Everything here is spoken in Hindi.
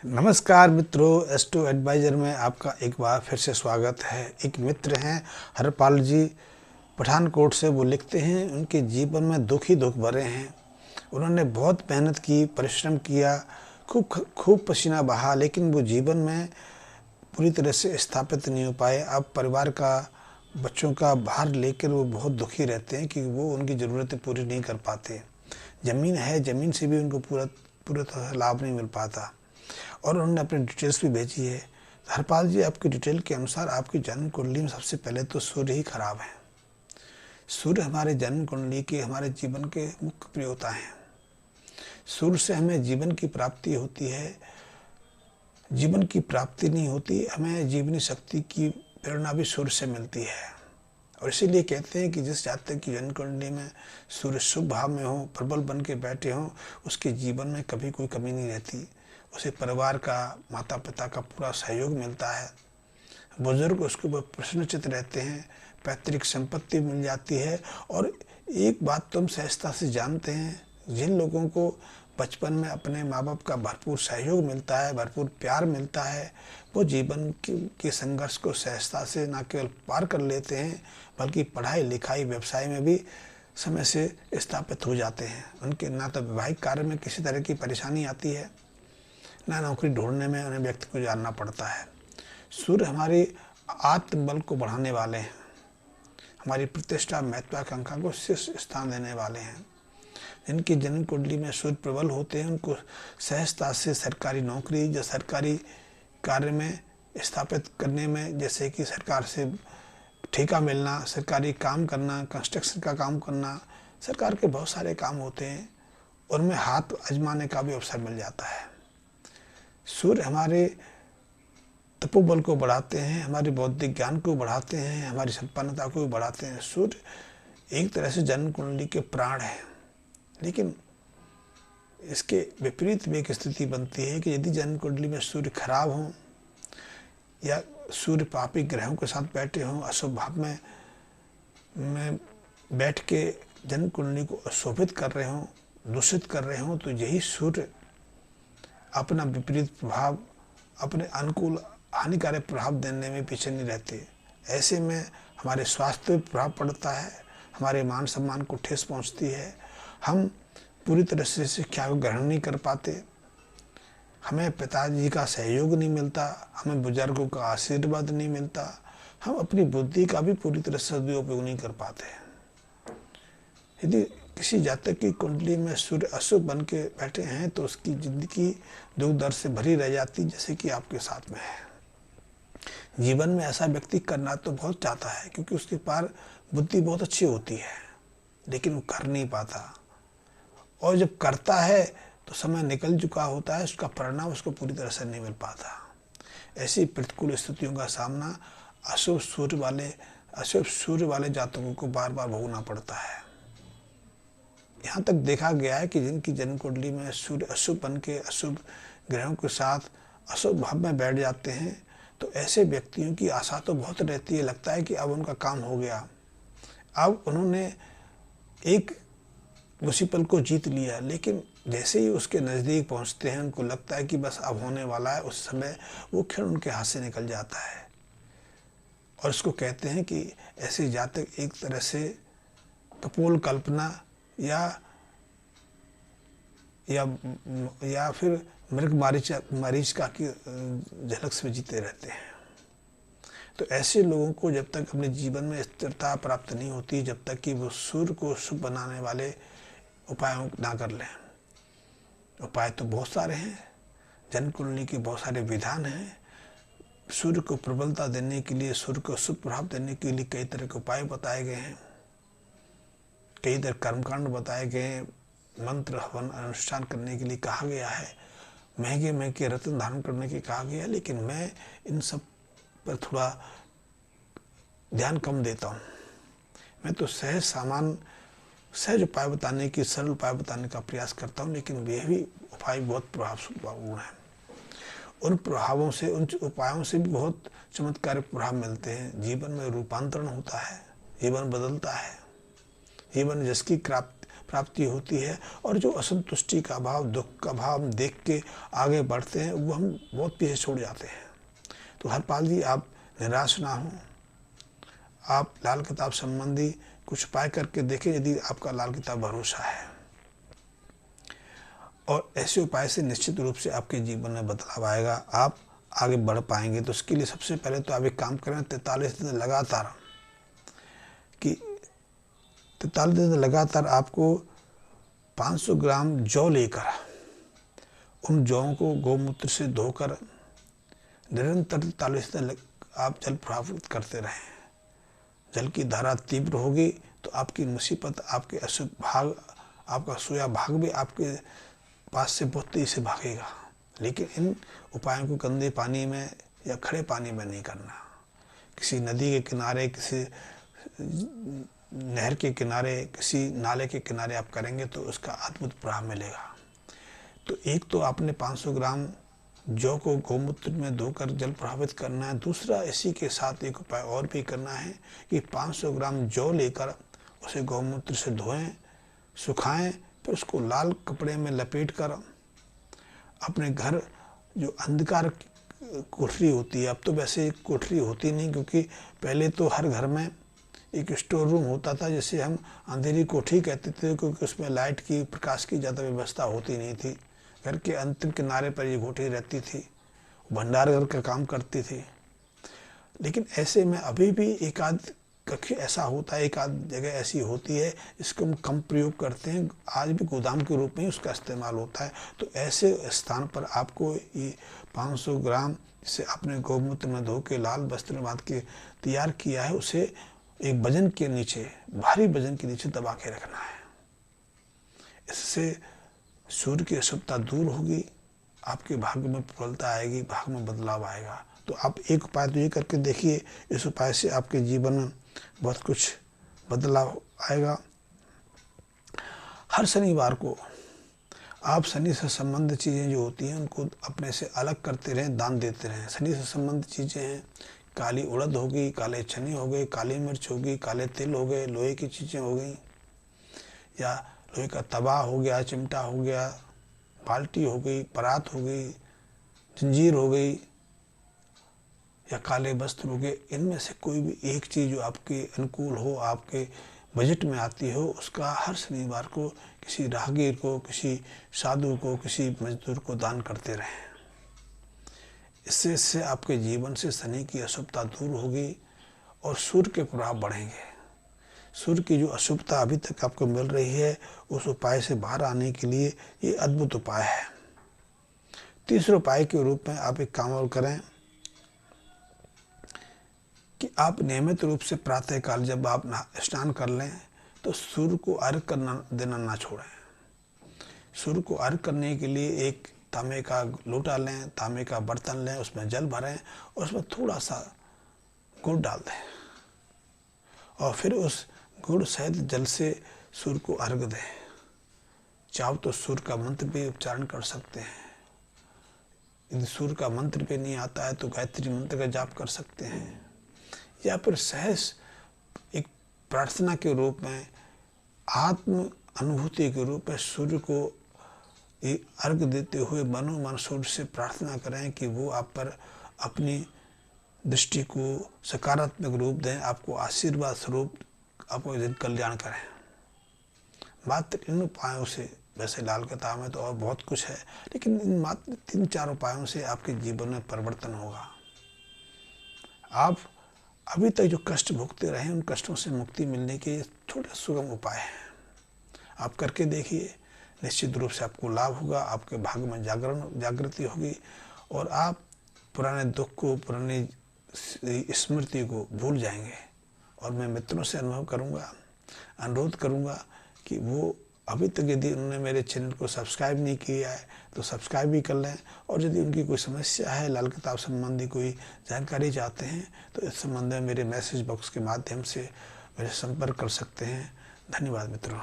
नमस्कार मित्रों, S2 एडवाइज़र में आपका एक बार फिर से स्वागत है। एक मित्र हैं हरपाल जी, पठानकोट से। वो लिखते हैं उनके जीवन में दुख ही दुख भरे हैं। उन्होंने बहुत मेहनत की, परिश्रम किया, खूब पसीना बहा, लेकिन वो जीवन में पूरी तरह से स्थापित नहीं हो पाए। अब परिवार का, बच्चों का भार लेकर वो बहुत दुखी रहते हैं कि वो उनकी ज़रूरतें पूरी नहीं कर पाते। ज़मीन है, ज़मीन से भी उनको पूरा तरह लाभ नहीं मिल पाता। और उन्होंने अपनी डिटेल्स भी भेजी है। हरपाल जी, आपकी डिटेल के अनुसार आपकी जन्म कुंडली में सबसे पहले तो सूर्य ही खराब है। सूर्य हमारे जन्म कुंडली के, हमारे जीवन के मुख्य प्रियता हैं। सूर्य से हमें जीवन की प्राप्ति होती है। जीवन की प्राप्ति नहीं होती, हमें जीवनी शक्ति की प्रेरणा भी सूर्य से मिलती है। और इसीलिए कहते हैं कि जिस जातक की जन्म कुंडली में सूर्य शुभ भाव में हो, प्रबल बन के बैठे हों, उसके जीवन में कभी कोई कमी नहीं रहती। उसे परिवार का, माता पिता का पूरा सहयोग मिलता है। बुजुर्ग उसके ऊपर प्रसन्नचित्त रहते हैं, पैतृक संपत्ति मिल जाती है। और एक बात तुम सहजता से जानते हैं, जिन लोगों को बचपन में अपने माँ बाप का भरपूर सहयोग मिलता है, भरपूर प्यार मिलता है, वो जीवन के संघर्ष को सहजता से न केवल पार कर लेते हैं, बल्कि पढ़ाई लिखाई व्यवसाय में भी समय से स्थापित हो जाते हैं। उनके ना तो वैवाहिक कार्य में किसी तरह की परेशानी आती है, ना नौकरी ढूंढने में उन्हें व्यक्ति को जानना पड़ता है। सूर्य हमारे आत्मबल को बढ़ाने वाले हैं, हमारी प्रतिष्ठा, महत्वाकांक्षा को शीर्ष स्थान देने वाले हैं। जिनकी जन्म कुंडली में सूर्य प्रबल होते हैं, उनको सहजता से सरकारी नौकरी या सरकारी कार्य में स्थापित करने में, जैसे कि सरकार से ठेका मिलना, सरकारी काम करना, कंस्ट्रक्शन का काम करना, सरकार के बहुत सारे काम होते हैं, उनमें हाथ आजमाने का भी अवसर मिल जाता है। सूर्य हमारे तपोबल को बढ़ाते हैं, हमारे बौद्धिक ज्ञान को बढ़ाते हैं, हमारी संपन्नता को भी बढ़ाते हैं। सूर्य एक तरह से जन्म कुंडली के प्राण है। लेकिन इसके विपरीत भी एक स्थिति बनती है कि यदि जन्म कुंडली में सूर्य खराब हो या सूर्य पापी ग्रहों के साथ बैठे हों, अशुभ भाव में बैठ के जन्म कुंडली को अशोभित कर रहे हों, दूषित कर रहे हों, तो यही सूर्य अपना विपरीत प्रभाव, अपने अनुकूल हानिकारक प्रभाव देने में पीछे नहीं रहते। ऐसे में हमारे स्वास्थ्य पर प्रभाव पड़ता है, हमारे मान सम्मान को ठेस पहुंचती है, हम पूरी तरह से शिक्षा को ग्रहण नहीं कर पाते, हमें पिताजी का सहयोग नहीं मिलता, हमें बुजुर्गों का आशीर्वाद नहीं मिलता, हम अपनी बुद्धि का भी पूरी तरह से सदुपयोग नहीं कर पाते। यदि किसी जातक की कुंडली में सूर्य अशुभ बन के बैठे हैं, तो उसकी जिंदगी दुख दर्द से भरी रह जाती, जैसे कि आपके साथ में है। जीवन में ऐसा व्यक्ति करना तो बहुत चाहता है, क्योंकि उसके पास बुद्धि बहुत अच्छी होती है, लेकिन वो कर नहीं पाता। और जब करता है तो समय निकल चुका होता है, उसका परिणाम उसको पूरी तरह से नहीं मिल पाता। ऐसी प्रतिकूल स्थितियों का सामना अशुभ सूर्य वाले जातकों को बार बार भोगना पड़ता है। यहाँ तक देखा गया है कि जिनकी जन्म कुंडली में सूर्य अशुभ बन के अशुभ ग्रहों के साथ अशुभ भाव में बैठ जाते हैं, तो ऐसे व्यक्तियों की आशा तो बहुत रहती है, लगता है कि अब उनका काम हो गया, अब उन्होंने एक मुसीबत को जीत लिया। लेकिन जैसे ही उसके नज़दीक पहुंचते हैं, उनको लगता है कि बस अब होने वाला है, उस समय वो क्षण उनके हाथ से निकल जाता है। और उसको कहते हैं कि ऐसे जातक एक तरह से कपोल कल्पना या फिर मृग मरीचिका की झलक से जीते रहते हैं। तो ऐसे लोगों को जब तक अपने जीवन में स्थिरता प्राप्त नहीं होती, जब तक कि वो सूर्य को शुभ बनाने वाले उपायों ना कर लें। उपाय तो बहुत सारे हैं, जन्म कुंडली के बहुत सारे विधान हैं। सूर्य को प्रबलता देने के लिए, सूर्य को शुभ प्रभाव देने के लिए कई तरह के उपाय बताए गए हैं, कई तरह कर्मकांड बताए गए हैं, मंत्र हवन अनुष्ठान करने के लिए कहा गया है, महंगे महंगे रत्न धारण करने के कहा गया है। लेकिन मैं इन सब पर थोड़ा ध्यान कम देता हूँ। मैं तो सहज उपाय बताने की, सरल उपाय बताने का प्रयास करता हूँ, लेकिन वे भी उपाय बहुत प्रभावपूर्ण हैं। उन प्रभावों से, उन उपायों से भी बहुत चमत्कारिक प्रभाव मिलते हैं। जीवन में रूपांतरण होता है, जीवन बदलता है, जीवन जिसकी प्राप्ति होती है। और जो असंतुष्टि का भाव, दुख का भाव हम देख के आगे बढ़ते हैं, वो हम बहुत पीछे छोड़ जाते हैं। तो हरपाल जी, आप निराश ना हों, आप लाल किताब संबंधी कुछ उपाय करके देखें यदि आपका लाल किताब भरोसा है। और ऐसे उपाय से निश्चित रूप से आपके जीवन में बदलाव आएगा, आप आगे बढ़ पाएंगे। तो उसके लिए सबसे पहले तो आप एक काम करें, 43 दिन लगातार, कि 43 दिन लगातार आपको 500 ग्राम जौ लेकर उन जौं को गौमूत्र से धोकर निरंतर 43 दिन आप जल प्रभावित करते रहें। जल की धारा तीव्र होगी तो आपकी मुसीबत, आपके अशुभ भाग, आपका सोया भाग भी आपके पास से बहुत तेजी से भागेगा। लेकिन इन उपायों को गंदे पानी में या खड़े पानी में नहीं करना। किसी नदी के किनारे, किसी नहर के किनारे, किसी नाले के किनारे आप करेंगे तो उसका अद्भुत प्रभाव मिलेगा। तो एक तो आपने 500 ग्राम जौ को गौमूत्र में धोकर जल प्रभावित करना है। दूसरा, इसी के साथ एक उपाय और भी करना है कि 500 ग्राम जौ लेकर उसे गौमूत्र से धोएं, सुखाएं, फिर उसको लाल कपड़े में लपेट कर अपने घर, जो अंधकार कोठरी होती है, अब तो वैसे कोठरी होती नहीं, क्योंकि पहले तो हर घर में एक स्टोर रूम होता था जिसे हम अंधेरी कोठरी कहते थे, क्योंकि उसमें लाइट की, प्रकाश की ज़्यादा व्यवस्था होती नहीं थी। घर के अंतिम किनारे पर ये कोठरी रहती थी, भंडार घर का काम करती थी। लेकिन ऐसे में अभी भी एक आध कक्ष ऐसा होता है, एक आध जगह ऐसी होती है जिसको हम कम प्रयोग करते हैं, आज भी गोदाम के रूप में ही उसका इस्तेमाल होता है। तो ऐसे स्थान पर आपको ये 500 ग्राम जिसे आपने गौमूत्र में धो के लाल वस्त्र में बांध के तैयार किया है, उसे एक वजन के नीचे, भारी वजन के नीचे दबा के रखना है। इससे सूर्य की अशुभता दूर होगी, आपके भाग्य में प्रबलता आएगी, भाग्य में बदलाव आएगा। तो आप एक उपाय तो ये करके देखिए, इस उपाय से आपके जीवन में बहुत कुछ बदलाव आएगा। हर शनिवार को आप शनि से संबंधित चीज़ें जो होती हैं उनको अपने से अलग करते रहें, दान देते रहें। शनि से संबंधित चीज़ें हैं, काली उड़द होगी, काले चने हो गए, काली मिर्च होगी, काले तिल हो गए, लोहे की चीज़ें हो गई, या लोहे का तवा हो गया, चिमटा हो गया, बाल्टी हो गई, परात हो गई, जंजीर हो गई, या काले वस्त्र हो गए। इनमें से कोई भी एक चीज़ जो आपके अनुकूल हो, आपके बजट में आती हो, उसका हर शनिवार को किसी राहगीर को, किसी साधु को, किसी मजदूर को दान करते रहें। इससे आपके जीवन से शनि की अशुभता दूर होगी और सूर्य के प्रभाव बढ़ेंगे। सूर्य की जो अशुभता अभी तक आपको मिल रही है, उस उपाय से बाहर आने के लिए ये अद्भुत उपाय है। तीसरे उपाय के रूप में आप एक काम और करें कि आप नियमित रूप से प्रातःकाल जब आप स्नान कर लें तो सूर्य को अर्घ करना देना ना छोड़ें। सूर्य को अर्घ करने के लिए एक तांबे का लोटा लें, तांबे का बर्तन लें, उसमें जल भरें और उसमें थोड़ा सा गुड़ डाल दें और फिर उस गुड़ सहित जल से सूर्य को अर्घ दें। चाहो तो सूर्य का मंत्र भी उच्चारण कर सकते हैं। यदि सूर्य का मंत्र भी नहीं आता है तो गायत्री मंत्र का जाप कर सकते हैं, या फिर सहज एक प्रार्थना के रूप में, आत्म अनुभूति के रूप में सूर्य को अर्घ देते हुए मनो मन सूर्य से प्रार्थना करें कि वो आप पर अपनी दृष्टि को सकारात्मक रूप दें, आपको आशीर्वाद स्वरूप आपको दिन कल्याण करें। मात्र इन उपायों से, वैसे लाल किताब में तो और बहुत कुछ है, लेकिन इन मात्र 3-4 उपायों से आपके जीवन में परिवर्तन होगा। आप अभी तक जो कष्ट भुगते रहे, उन कष्टों से मुक्ति मिलने के छोटे सुगम उपाय हैं। आप करके देखिए, निश्चित रूप से आपको लाभ होगा, आपके भाग्य में जागृति होगी और आप पुराने दुख को, पुरानी स्मृति को भूल जाएंगे। और मैं मित्रों से अनुरोध करूंगा कि वो अभी तक यदि उन्होंने मेरे चैनल को सब्सक्राइब नहीं किया है तो सब्सक्राइब भी कर लें, और यदि उनकी कोई समस्या है, लाल किताब संबंधी कोई जानकारी चाहते हैं तो इस संबंध में मेरे मैसेज बॉक्स के माध्यम से मेरे संपर्क कर सकते हैं। धन्यवाद मित्रों।